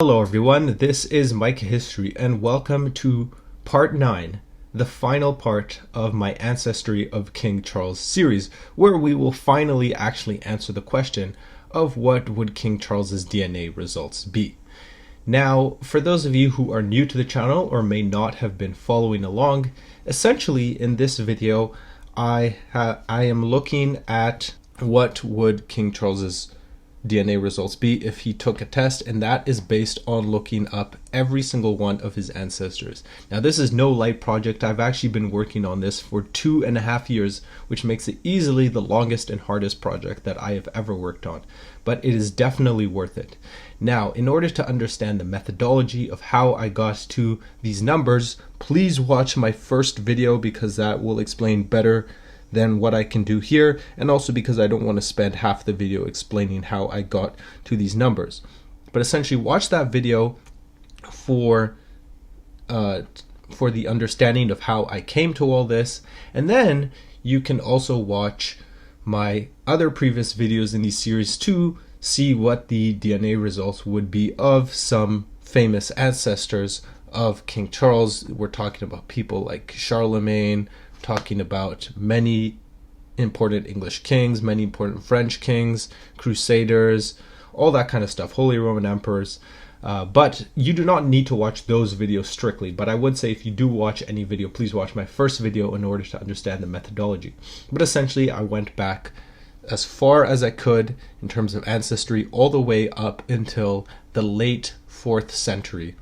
Hello everyone, this is Mike History and welcome to part 9, the final part of my Ancestry of King Charles series, where we will finally actually answer the question of what would King Charles's DNA results be. Now, for those of you who are new to the channel or may not have been following along, essentially in this video I am looking at what would King Charles's DNA results be if he took a test, and that is based on looking up every single one of his ancestors. Now, this is no light project. I've actually been working on this for 2.5 years, which makes it easily the longest and hardest project that I have ever worked on, but it is definitely worth it. Now, in order to understand the methodology of how I got to these numbers, please watch my first video because that will explain better than what I can do here, and also because I don't want to spend half the video explaining how I got to these numbers. But essentially, watch that video for the understanding of how I came to all this, and then you can also watch my other previous videos in these series to see what the DNA results would be of some famous ancestors of King Charles. We're talking about people like Charlemagne, talking about many important English kings, many important French kings, crusaders, all that kind of stuff, Holy Roman emperors. But you do not need to watch those videos strictly. But I would say if you do watch any video, please watch my first video in order to understand the methodology. But essentially, I went back as far as I could in terms of ancestry, all the way up until the late 4th century.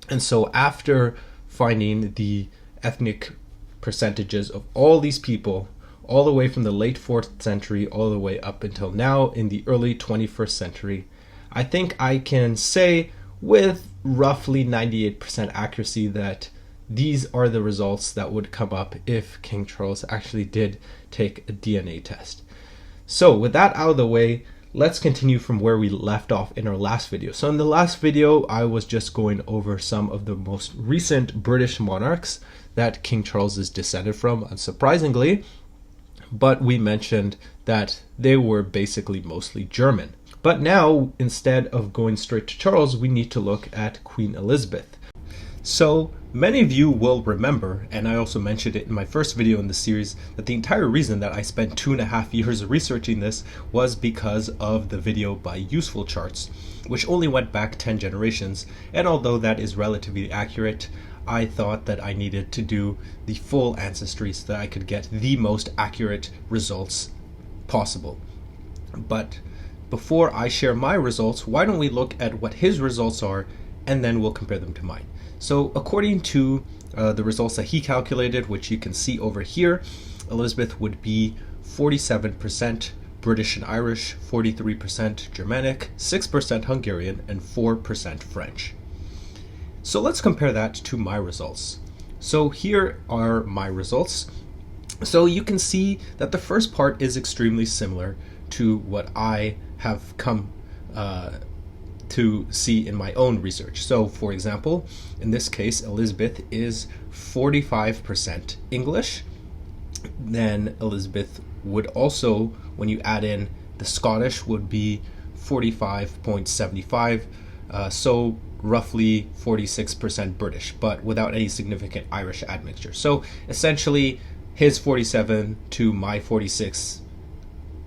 And so after finding the ethnic percentages of all these people, all the way from the late 4th century all the way up until now in the early 21st century, I think I can say with roughly 98% accuracy that these are the results that would come up if King Charles actually did take a DNA test. So with that out of the way, let's continue from where we left off in our last video. So in the last video, I was just going over some of the most recent British monarchs that King Charles is descended from, unsurprisingly, but we mentioned that they were basically mostly German. But now, instead of going straight to Charles, we need to look at Queen Elizabeth. So many of you will remember, and I also mentioned it in my first video in the series, that the entire reason that I spent 2.5 years researching this was because of the video by UsefulCharts, which only went back 10 generations, and although that is relatively accurate, I thought that I needed to do the full ancestry so that I could get the most accurate results possible. But before I share my results, why don't we look at what his results are, and then we'll compare them to mine. So according to the results that he calculated, which you can see over here, Elizabeth would be 47% British and Irish, 43% Germanic, 6% Hungarian, and 4% French. So let's compare that to my results. So here are my results. So you can see that the first part is extremely similar to what I have come to see in my own research. So for example, in this case, Elizabeth is 45% English. Then Elizabeth would also, when you add in the Scottish, would be 45.75. So roughly 46% British, but without any significant Irish admixture. So essentially, his 47 to my 46,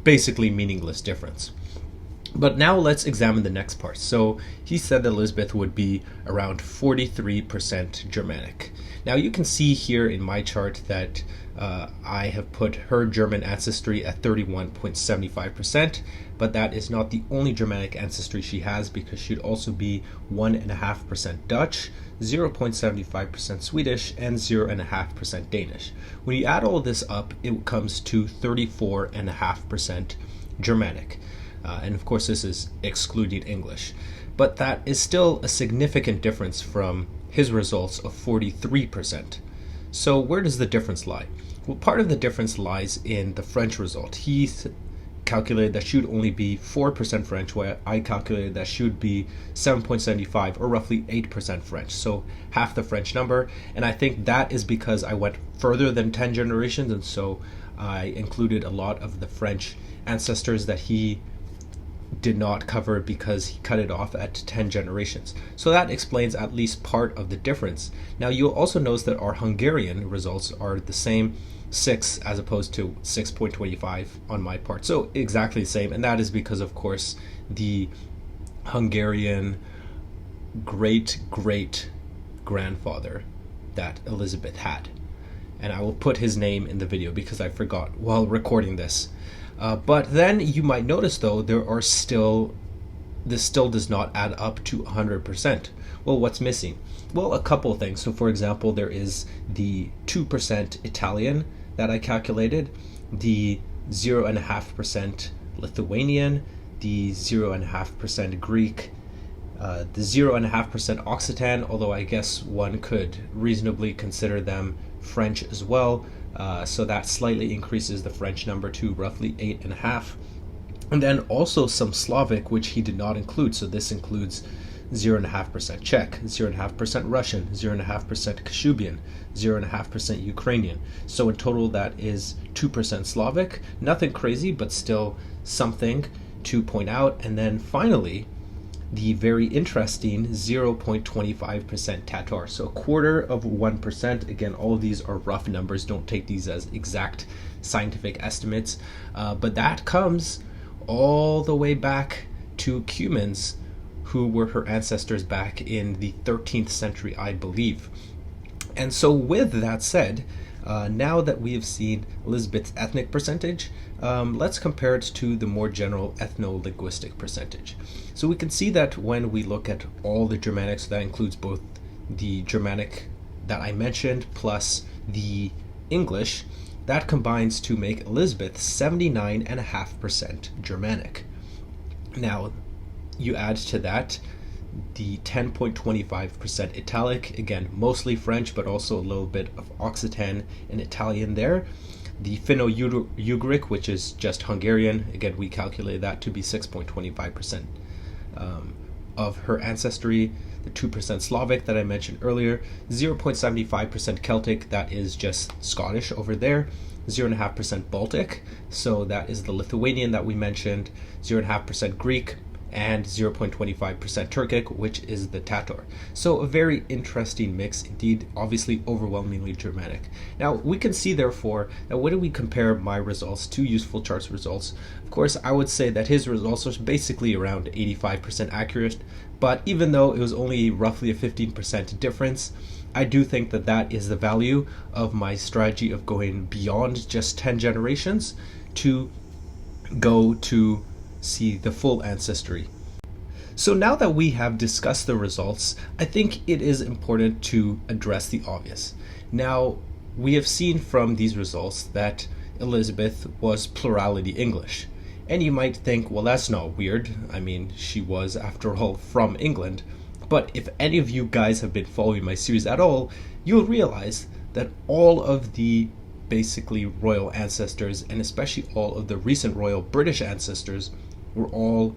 basically meaningless difference. But now let's examine the next part. So he said that Elizabeth would be around 43% Germanic. Now you can see here in my chart that I have put her German ancestry at 31.75%, but that is not the only Germanic ancestry she has, because she'd also be 1.5% Dutch, 0.75% Swedish, and 0.5% Danish. When you add all of this up, it comes to 34.5% Germanic. And of course, this is excluding English. But that is still a significant difference from his results of 43%. So where does the difference lie? Well, part of the difference lies in the French result. He calculated that she would only be 4% French, while I calculated that she would be 7.75, or roughly 8% French, so half the French number. And I think that is because I went further than 10 generations, and so I included a lot of the French ancestors that he did not cover it because he cut it off at 10 generations. So that explains at least part of the difference. Now you'll also notice that our Hungarian results are the same, 6 as opposed to 6.25 on my part. So exactly the same, and that is because, of course, the Hungarian great-great-grandfather that Elizabeth had. And I will put his name in the video because I forgot while recording this. But then you might notice, though, this still does not add up to 100%. Well, what's missing? Well, a couple of things. So, for example, there is the 2% Italian that I calculated, the 0.5% Lithuanian, the 0.5% Greek, the 0.5% Occitan, although I guess one could reasonably consider them French as well. So that slightly increases the French number to roughly 8.5. And then also some Slavic, which he did not include. So this includes 0.5% Czech, 0.5% Russian, 0.5% Kashubian, 0.5% Ukrainian. So in total that is 2% Slavic. Nothing crazy, but still something to point out. And then finally, the very interesting 0.25% Tatar. So 1/4%. Again, all of these are rough numbers. Don't take these as exact scientific estimates. But that comes all the way back to Cumans, who were her ancestors back in the 13th century, I believe. And so with that said, now that we have seen Elizabeth's ethnic percentage, let's compare it to the more general ethnolinguistic percentage. So we can see that when we look at all the Germanic, so that includes both the Germanic that I mentioned plus the English, that combines to make Elizabeth 79.5% Germanic. Now, you add to that the 10.25% Italic, again, mostly French, but also a little bit of Occitan and Italian there. The Finno-Ugric, which is just Hungarian, again, we calculate that to be 6.25% of her ancestry. The 2% Slavic that I mentioned earlier, 0.75% Celtic, that is just Scottish over there, 0.5% Baltic, so that is the Lithuanian that we mentioned, 0.5% Greek, and 0.25% Turkic, which is the Tatar. So a very interesting mix indeed, obviously overwhelmingly Germanic. Now we can see therefore that when we compare my results to UsefulCharts results, of course I would say that his results are basically around 85% accurate, but even though it was only roughly a 15% difference, I do think that that is the value of my strategy of going beyond just 10 generations to go to see the full ancestry. So now that we have discussed the results, I think it is important to address the obvious. Now, we have seen from these results that Elizabeth was plurality English. And you might think, well, that's not weird. I mean, she was, after all, from England. But if any of you guys have been following my series at all, you'll realize that all of the basically royal ancestors, and especially all of the recent royal British ancestors, were all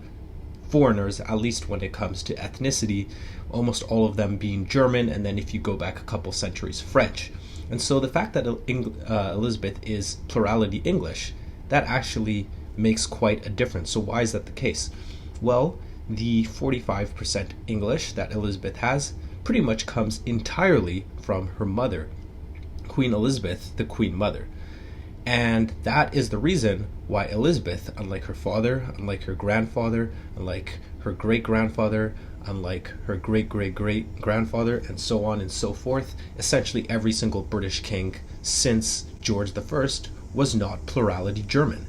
foreigners, at least when it comes to ethnicity, almost all of them being German, and then if you go back a couple centuries, French. And so the fact that Elizabeth is plurality English, that actually makes quite a difference. So why is that the case? Well, the 45% English that Elizabeth has pretty much comes entirely from her mother, Queen Elizabeth, the Queen Mother. And that is the reason why Elizabeth, unlike her father, unlike her grandfather, unlike her great-grandfather, unlike her great-great-great-grandfather, and so on and so forth, essentially every single British king since George I was not plurality German.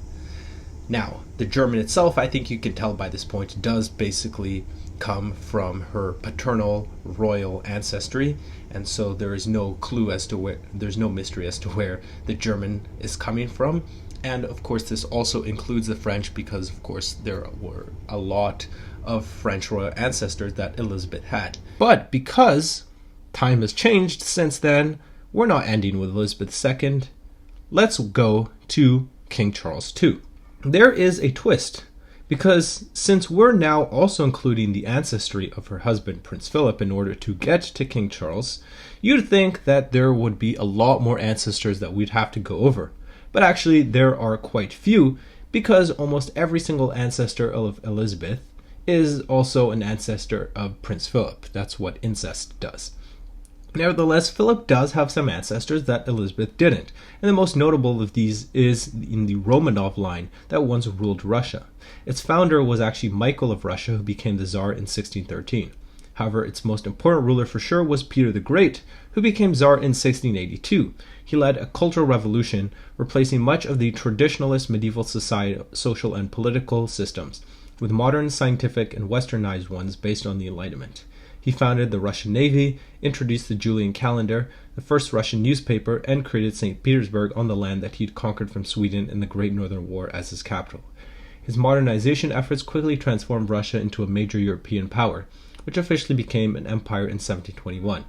Now, the German itself, I think you can tell by this point, does basically come from her paternal royal ancestry, and so there is no clue as to where, there's no mystery as to where the German is coming from. And of course this also includes the French, because of course there were a lot of French royal ancestors that Elizabeth had. But because time has changed since then, we're not ending with Elizabeth II. Let's go to King Charles II. There is a twist, because since we're now also including the ancestry of her husband Prince Philip in order to get to King Charles, you'd think that there would be a lot more ancestors that we'd have to go over. But actually there are quite few, because almost every single ancestor of Elizabeth is also an ancestor of Prince Philip. That's what incest does. Nevertheless, Philip does have some ancestors that Elizabeth didn't, and the most notable of these is in the Romanov line that once ruled Russia. Its founder was actually Michael of Russia, who became the Tsar in 1613. However, its most important ruler for sure was Peter the Great, who became Tsar in 1682. He led a cultural revolution, replacing much of the traditionalist medieval social and political systems with modern, scientific, and westernized ones based on the Enlightenment. He founded the Russian Navy, introduced the Julian calendar, the first Russian newspaper, and created St. Petersburg on the land that he'd conquered from Sweden in the Great Northern War as his capital. His modernization efforts quickly transformed Russia into a major European power, which officially became an empire in 1721.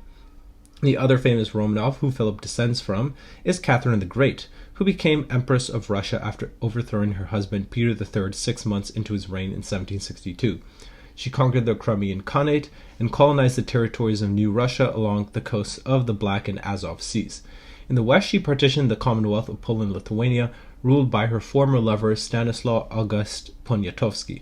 The other famous Romanov who Philip descends from is Catherine the Great, who became Empress of Russia after overthrowing her husband Peter III 6 months into his reign in 1762. She conquered the Crimean Khanate and colonized the territories of New Russia along the coasts of the Black and Azov Seas. In the west, she partitioned the Commonwealth of Poland-Lithuania, ruled by her former lover Stanislaw August Poniatowski.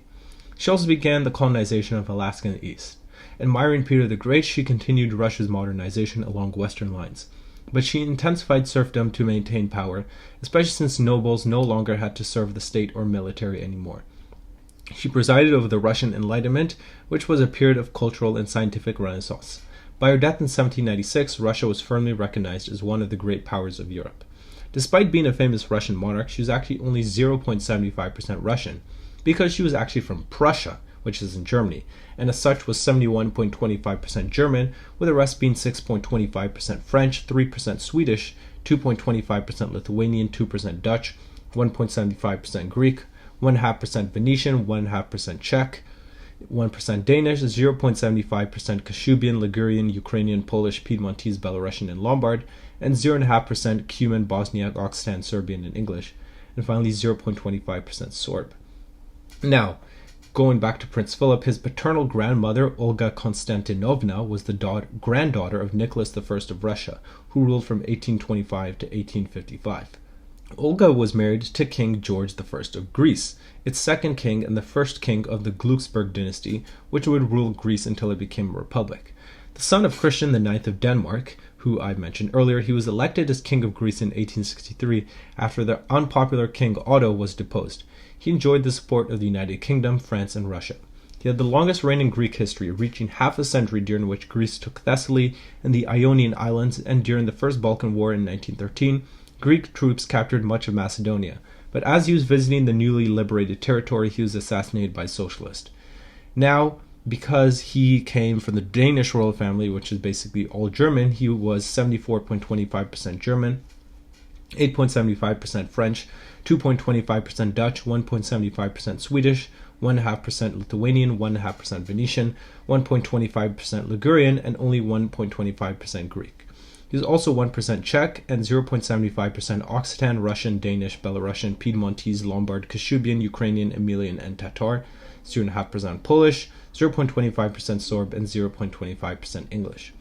She also began the colonization of Alaska in the east. Admiring Peter the Great, she continued Russia's modernization along western lines. But she intensified serfdom to maintain power, especially since nobles no longer had to serve the state or military anymore. She presided over the Russian Enlightenment, which was a period of cultural and scientific renaissance. By her death in 1796, Russia was firmly recognized as one of the great powers of Europe. Despite being a famous Russian monarch, she was actually only 0.75% Russian, because she was actually from Prussia, which is in Germany, and as such was 71.25% German, with the rest being 6.25% French, 3% Swedish, 2.25% Lithuanian, 2% Dutch, 1.75% Greek, 1.5% Venetian, 1.5% Czech, 1% Danish, 0.75% Kashubian, Ligurian, Ukrainian, Polish, Piedmontese, Belarusian, and Lombard, and 0.5% Cuman, Bosniak, Occitan, Serbian, and English, and finally 0.25% Sorb. Now, going back to Prince Philip, his paternal grandmother, Olga Konstantinovna, was the granddaughter of Nicholas I of Russia, who ruled from 1825 to 1855. Olga was married to King George I of Greece, its second king and the first king of the Glücksburg dynasty, which would rule Greece until it became a republic. The son of Christian IX of Denmark, who I mentioned earlier, he was elected as king of Greece in 1863 after the unpopular King Otto was deposed. He enjoyed the support of the United Kingdom, France, and Russia. He had the longest reign in Greek history, reaching half a century during which Greece took Thessaly and the Ionian Islands, and during the First Balkan War in 1913, Greek troops captured much of Macedonia, but as he was visiting the newly liberated territory, he was assassinated by socialists. Now, because he came from the Danish royal family, which is basically all German, he was 74.25% German, 8.75% French, 2.25% Dutch, 1.75% Swedish, 1.5% Lithuanian, 1.5% Venetian, 1.25% Ligurian, and only 1.25% Greek. He was also 1% Czech and 0.75% Occitan, Russian, Danish, Belarusian, Piedmontese, Lombard, Kashubian, Ukrainian, Emilian, and Tatar, 0.5% Polish, 0.25% Sorb, and 0.25% English.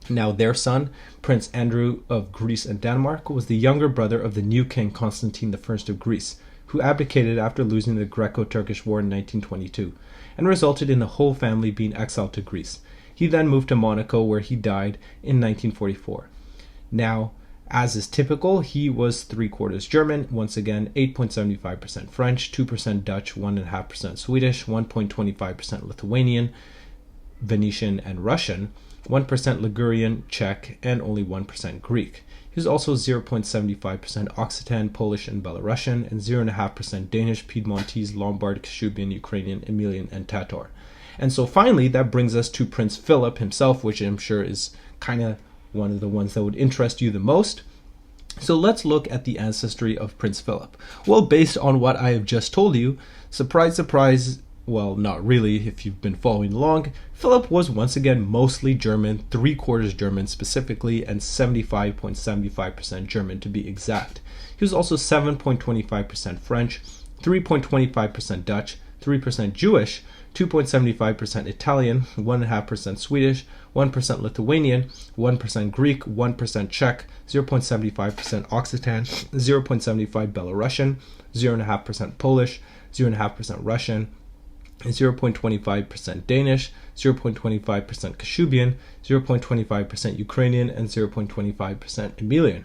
Now their son, Prince Andrew of Greece and Denmark, was the younger brother of the new king Constantine I of Greece, who abdicated after losing the Greco-Turkish War in 1922, and resulted in the whole family being exiled to Greece. He then moved to Monaco, where he died in 1944. Now, as is typical, he was 3/4 German, once again 8.75% French, 2% Dutch, 1.5% Swedish, 1.25% Lithuanian, Venetian, and Russian, 1% Ligurian, Czech, and only 1% Greek. He was also 0.75% Occitan, Polish, and Belarusian, and 0.5% Danish, Piedmontese, Lombard, Kashubian, Ukrainian, Emilian, and Tatar. And so finally, that brings us to Prince Philip himself, which I'm sure is kind of one of the ones that would interest you the most. So let's look at the ancestry of Prince Philip. Well, based on what I have just told you, surprise, surprise, well, not really if you've been following along, Philip was once again mostly German, 3/4 German specifically, and 75.75% German to be exact. He was also 7.25% French, 3.25% Dutch, 3% Jewish, 2.75% Italian, 1.5% Swedish, 1% Lithuanian, 1% Greek, 1% Czech, 0.75% Occitan, 0.75% Belarusian, 0.5% Polish, 0.5% Russian, 0.25% Danish, 0.25% Kashubian, 0.25% Ukrainian, and 0.25% Emilian.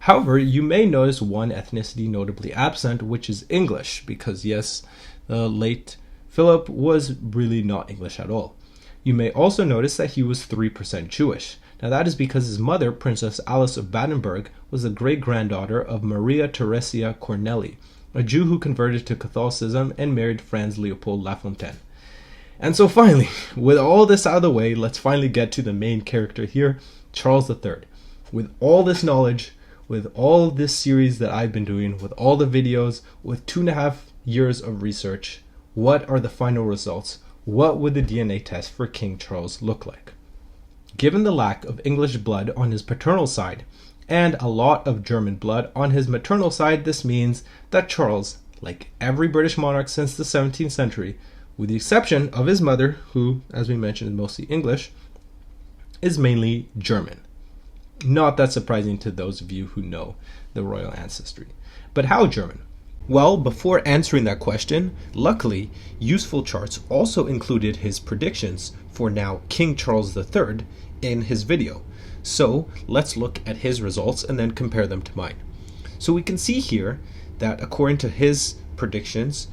However, you may notice one ethnicity notably absent, which is English, because yes, the late Philip was really not English at all. You may also notice that he was 3% Jewish. Now that is because his mother, Princess Alice of Battenberg, was the great-granddaughter of Maria Theresia Corneli, a Jew who converted to Catholicism and married Franz Leopold Lafontaine. And so finally, with all this out of the way, let's finally get to the main character here, Charles III. With all this knowledge, with all this series that I've been doing, with all the videos, with 2.5 years of research, what are the final results? What would the DNA test for King Charles look like? Given the lack of English blood on his paternal side, and a lot of German blood on his maternal side, this means that Charles, like every British monarch since the 17th century, with the exception of his mother, who, as we mentioned, is mostly English, is mainly German. Not that surprising to those of you who know the royal ancestry. But how German? Well, before answering that question, luckily, UsefulCharts also included his predictions for now King Charles III in his video. So let's look at his results and then compare them to mine. So we can see here that according to his predictions,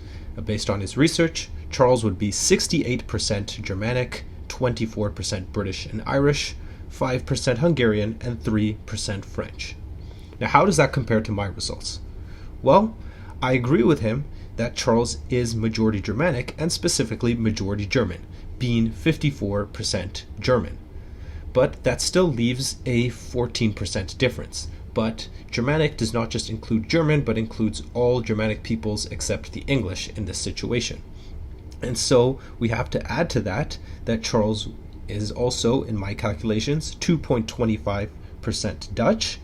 based on his research, Charles would be 68% Germanic, 24% British and Irish, 5% Hungarian, and 3% French. Now, how does that compare to my results? Well, I agree with him that Charles is majority Germanic and specifically majority German, being 54% German. But that still leaves a 14% difference. But Germanic does not just include German, but includes all Germanic peoples except the English in this situation. And so we have to add to that Charles is also, in my calculations, 2.25% Dutch.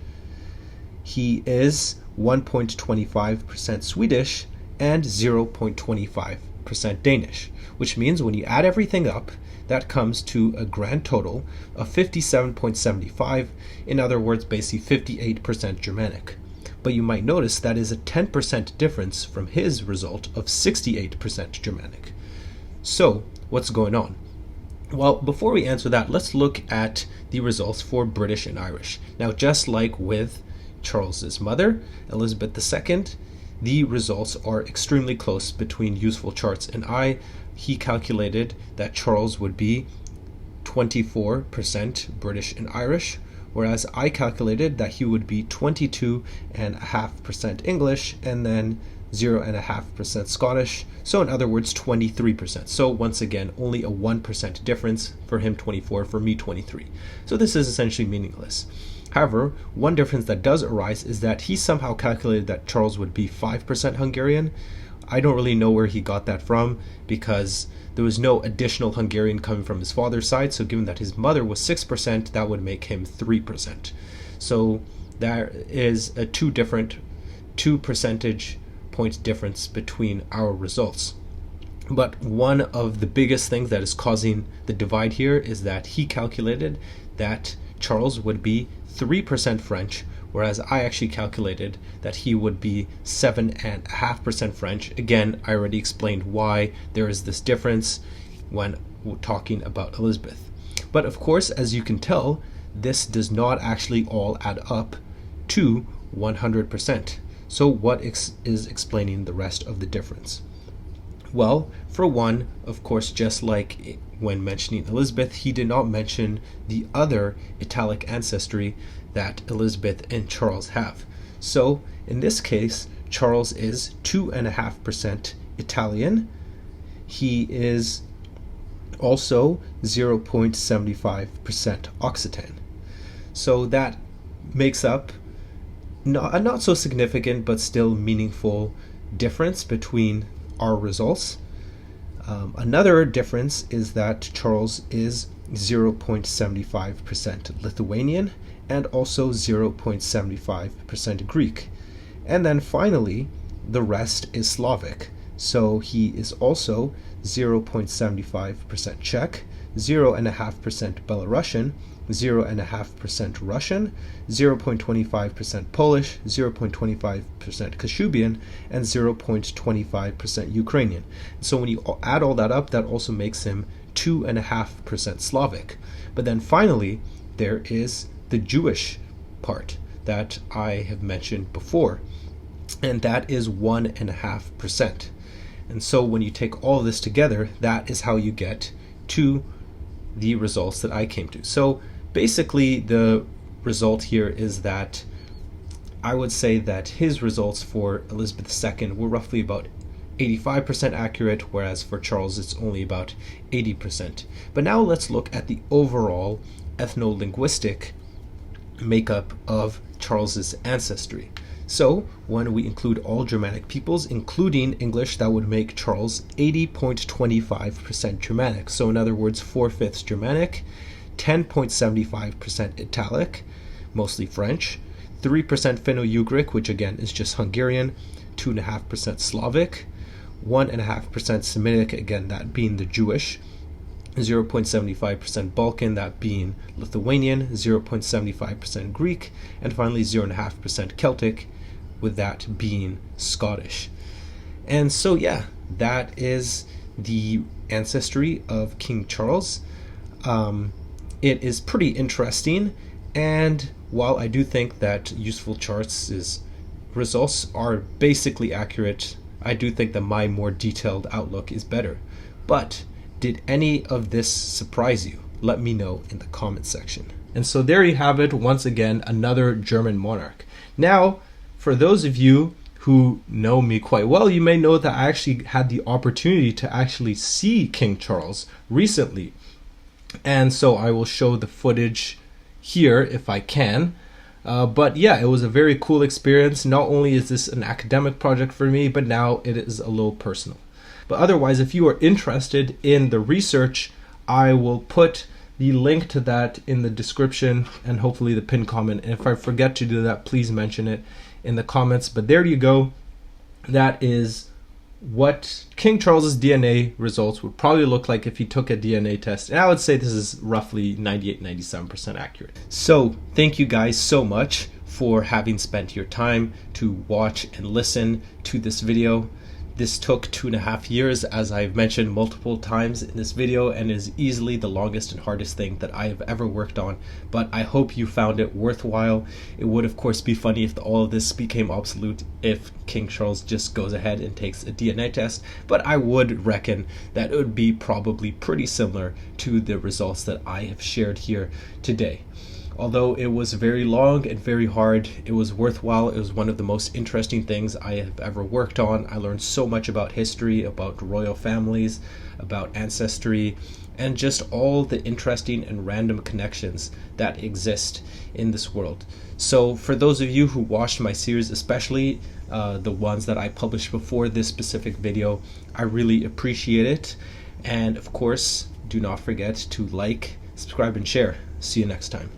He is 1.25% Swedish and 0.25% Danish, which means when you add everything up, that comes to a grand total of 57.75, in other words, basically 58% Germanic. But you might notice that is a 10% difference from his result of 68% Germanic. So, what's going on? Well, before we answer that, let's look at the results for British and Irish. Now, just like with Charles's mother, Elizabeth II, the results are extremely close between UsefulCharts and I. He calculated that Charles would be 24% British and Irish, whereas I calculated that he would be 22.5% English and then 0.5% Scottish, so in other words 23%. So once again, only a 1% difference, for him 24, for me 23. So this is essentially meaningless. However, one difference that does arise is that he somehow calculated that Charles would be 5% Hungarian. I don't really know where he got that from, because there was no additional Hungarian coming from his father's side, so given that his mother was 6%, that would make him 3%. So there is a 2 percentage point difference between our results. But one of the biggest things that is causing the divide here is that he calculated that Charles would be 3% French, whereas I actually calculated that he would be 7.5% French. Again, I already explained why there is this difference when talking about Elizabeth. But of course, as you can tell, this does not actually all add up to 100%. So what is explaining the rest of the difference? Well, for one, of course, just like when mentioning Elizabeth, he did not mention the other Italic ancestry that Elizabeth and Charles have. So in this case, Charles is 2.5% Italian. He is also 0.75% Occitan. So that makes up a not so significant but still meaningful difference between our results. Another difference is that Charles is 0.75% Lithuanian and also 0.75% Greek. And then finally, the rest is Slavic. So he is also 0.75% Czech, 0.5% Belarusian, 0.5% Russian, 0.25% Polish, 0.25% Kashubian, and 0.25% Ukrainian. So when you add all that up, that also makes him 2.5% Slavic. But then finally, there is the Jewish part that I have mentioned before, and that is 1.5%. And so when you take all of this together, that is how you get to the results that I came to. So basically the result here is that I would say that his results for Elizabeth II were roughly about 85% accurate, whereas for Charles it's only about 80%. But now let's look at the overall ethnolinguistic makeup of Charles's ancestry. So when we include all Germanic peoples, including English, that would make Charles 80.25% Germanic. So in other words, 4/5 Germanic, 10.75% Italic, mostly French, 3% Finno-Ugric, which again is just Hungarian, 2.5% Slavic, 1.5% Semitic, again that being the Jewish, 0.75% Balkan, that being Lithuanian, 0.75% Greek, and finally 0.5% Celtic, with that being Scottish. And so yeah, that is the ancestry of King Charles. It is pretty interesting, and while I do think that UsefulCharts' results are basically accurate, I do think that my more detailed outlook is better. But did any of this surprise you? Let me know in the comment section. And so there you have it, once again, another German monarch. Now, for those of you who know me quite well, you may know that I actually had the opportunity to actually see King Charles recently. And so I will show the footage here if I can. But yeah, it was a very cool experience. Not only is this an academic project for me, but now it is a little personal. But otherwise, if you are interested in the research, I will put the link to that in the description and hopefully the pinned comment. And if I forget to do that, please mention it in the comments. But there you go. That is what King Charles's DNA results would probably look like if he took a DNA test. And I would say this is roughly 98-97% accurate. So thank you guys so much for having spent your time to watch and listen to this video. This took 2.5 years, as I've mentioned multiple times in this video, and is easily the longest and hardest thing that I have ever worked on, but I hope you found it worthwhile. It would of course be funny if all of this became obsolete if King Charles just goes ahead and takes a DNA test, but I would reckon that it would be probably pretty similar to the results that I have shared here today. Although it was very long and very hard, it was worthwhile. It was one of the most interesting things I have ever worked on. I learned so much about history, about royal families, about ancestry, and just all the interesting and random connections that exist in this world. So for those of you who watched my series, especially the ones that I published before this specific video, I really appreciate it. And of course, do not forget to like, subscribe, and share. See you next time.